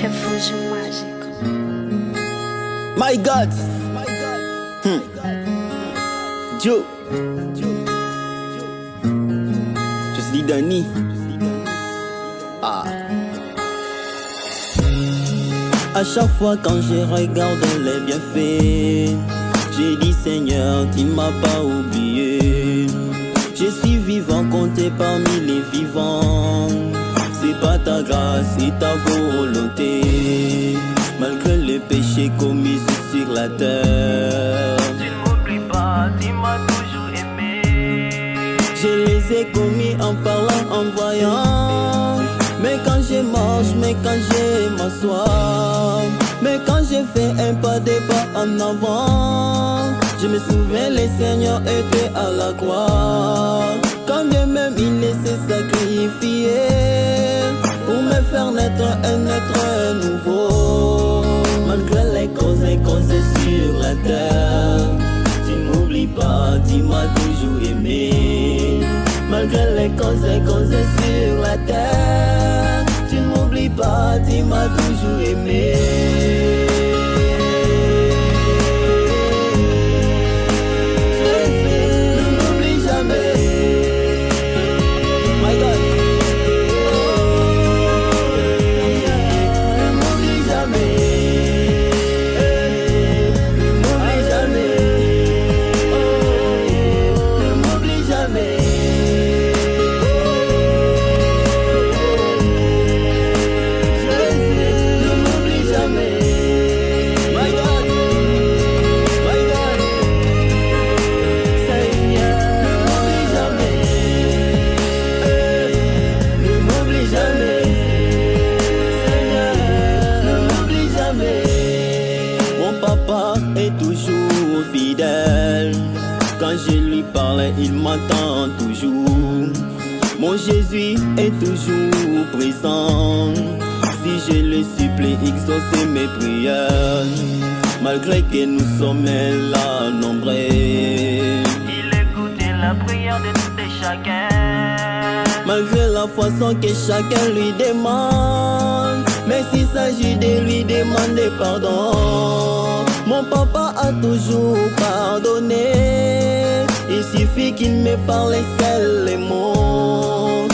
Refúgio mágico. My God. Joe. Je suis Danny. Ah. À chaque fois quand je regarde les bienfaits, j'ai dit Seigneur, tu m'as pas oublié. Je suis vivant, compté parmi les vivants. C'est pas ta grâce, c'est ta volonté. Malgré les péchés commis sur la terre, Tu ne m'oublies pas, tu m'as toujours aimé. je les ai commis en parlant, en voyant. Mais quand je marche, mais quand je m'assois, mais quand je fais un pas de pas en avant, je me souviens le Seigneur était à la croix. Quand bien même il s'est sacrifié pour me faire naître un être nouveau. Malgré les causes sur la terre, tu ne m'oublies pas, tu m'as toujours aimé. Malgré les causes sur la terre, tu ne m'oublies pas, tu m'as toujours aimé. Ne m'oublie jamais. My God. Ne m'oublie jamais. Ne m'oublie jamais. Ne m'oublie jamais. Ne m'oublie jamais. My God. My God. Seigneur, ne m'oublie jamais. Ne m'oublie jamais. Seigneur, ne m'oublie jamais. Mon papa est toujours fidèle. Quand je lui parle, il m'entend toujours. Mon Jésus est toujours présent. Si je le supplie, exauce mes prières. Malgré que nous sommes là nombreux, Il écoutait la prière de tout et chacun. malgré la façon que chacun lui demande. Mais s'il s'agit de lui demander pardon, mon papa a toujours pardonné. Il suffit qu'il me parle seul les mots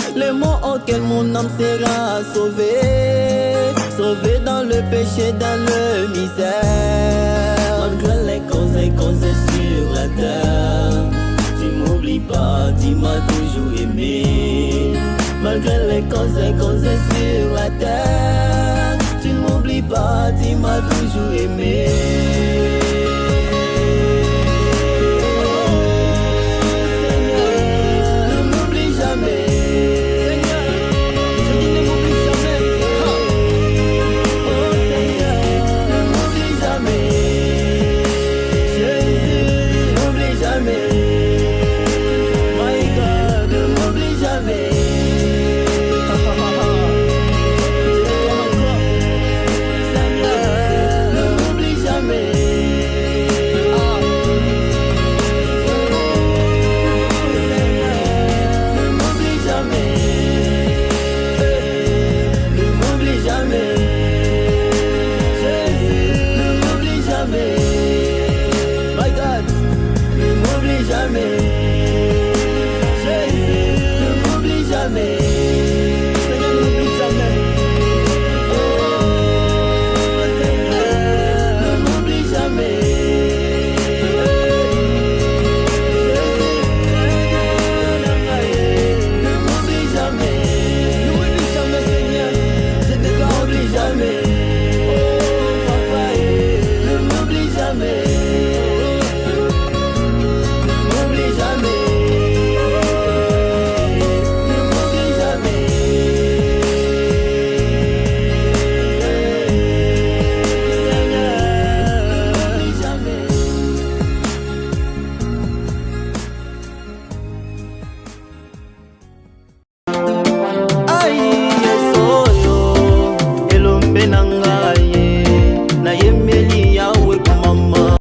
auxquels mon âme sera sauvée. Sauvée dans le péché, dans le misère. Malgré les causes sur la terre, tu m'oublies pas, tu m'as toujours aimé. Malgré les causes sur la terre,